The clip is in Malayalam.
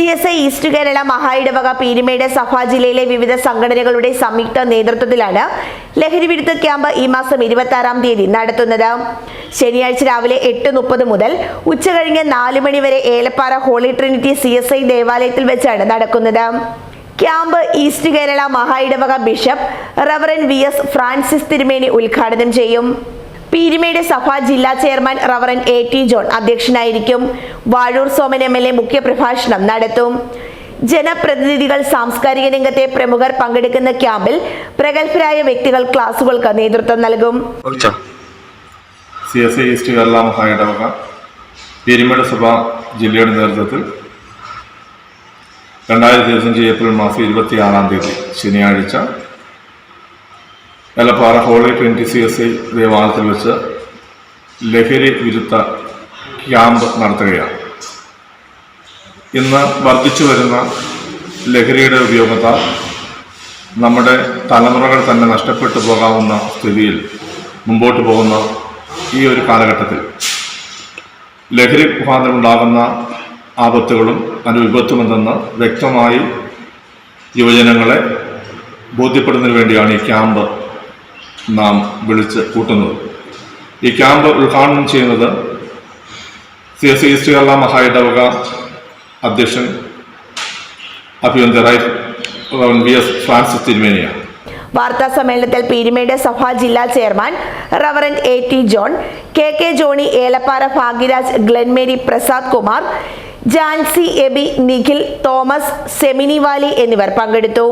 CSI ഈസ്റ്റ് കേരള മഹായിടവക പീരുമേട് സഭ ജില്ലയിലെ വിവിധ സംഘടനകളുടെ സംയുക്ത നേതൃത്വത്തിലാണ് ലഹരി വിരുദ്ധ ക്യാമ്പ് ഈ മാസം 26-ാം തീയതി നടത്തുന്നത്. ശനിയാഴ്ച രാവിലെ 8:30 മുതൽ ഉച്ചകഴിഞ്ഞ് 4 മണി വരെ ഏലപ്പാറ ഹോളി ട്രിനിറ്റി CSI ദേവാലയത്തിൽ വെച്ചാണ് നടക്കുന്നത്. ക്യാമ്പ് ഈസ്റ്റ് കേരള മഹായിടവക ബിഷപ്പ് റവറൻ VS ഫ്രാൻസിസ് തിരുമേനി ഉദ്ഘാടനം ചെയ്യും. പീരുമേട് സഭ ജില്ലാ ചെയർമാൻ റവറൻ AT ജോൺ അധ്യക്ഷനായിരിക്കും. വാഴൂർ സോമൻ MLA മുഖ്യപ്രഭാഷണം നടത്തും. ജനപ്രതിനിധികൾ, സാംസ്കാരിക രംഗത്തെ പ്രമുഖർ പങ്കെടുക്കുന്ന ക്യാമ്പിൽ പ്രഗത്ഭരായ വ്യക്തികൾ ക്ലാസുകൾക്ക് നേതൃത്വം നൽകും. CSI ഈസ്റ്റ് കേരള മഹായിടവക പീരുമേട് സഭ ജില്ലയുടെ നേതൃത്വത്തിൽ 2025 ഏപ്രിൽ മാസം 26-ാം തീയതി ശനിയാഴ്ച ഏലപ്പാറ ഹോളി ട്രിനിറ്റി CSI ദേവാലയത്തിൽ വെച്ച് ലഹരി വിരുദ്ധ ക്യാമ്പ് നടത്തുകയാണ്. ഇന്ന് വർദ്ധിച്ചു വരുന്ന ലഹരിയുടെ ഉപയോഗത്താൽ നമ്മുടെ തലമുറകൾ തന്നെ നഷ്ടപ്പെട്ടു പോകാവുന്ന സ്ഥിതിയിൽ മുമ്പോട്ട് പോകുന്ന ഈ ഒരു കാലഘട്ടത്തിൽ ലഹരി മുഖാന്തരം ഉണ്ടാകുന്ന ആപത്തുകളും അതിന് വിപത്തുമെന്തെന്ന് വ്യക്തമായി യുവജനങ്ങളെ ബോധ്യപ്പെടുന്നതിന് വേണ്ടിയാണ് ഈ ക്യാമ്പ് നാം വിളിച്ച് കൂട്ടുന്നത്. ഈ ക്യാമ്പ് ഉദ്ഘാടനം ചെയ്യുന്നത് CSI ഈസ്റ്റ് കേരള മഹായിടവക അധ്യക്ഷൻ അഭിവന്ദ്യറായി VS ഫ്രാൻസിസ് തിരുമേനിയാണ്. വാർത്താ സമ്മേളനത്തിൽ പീരുമേട് സഭ ജില്ലാ chairman reverend AT John, KK Johny, Elappara Bhagyaraj, Glenmary Prasad Kumar, Jancy Aby, Nikhil, Thomas, Semini Valley എന്നിവർ പങ്കെടുത്തു.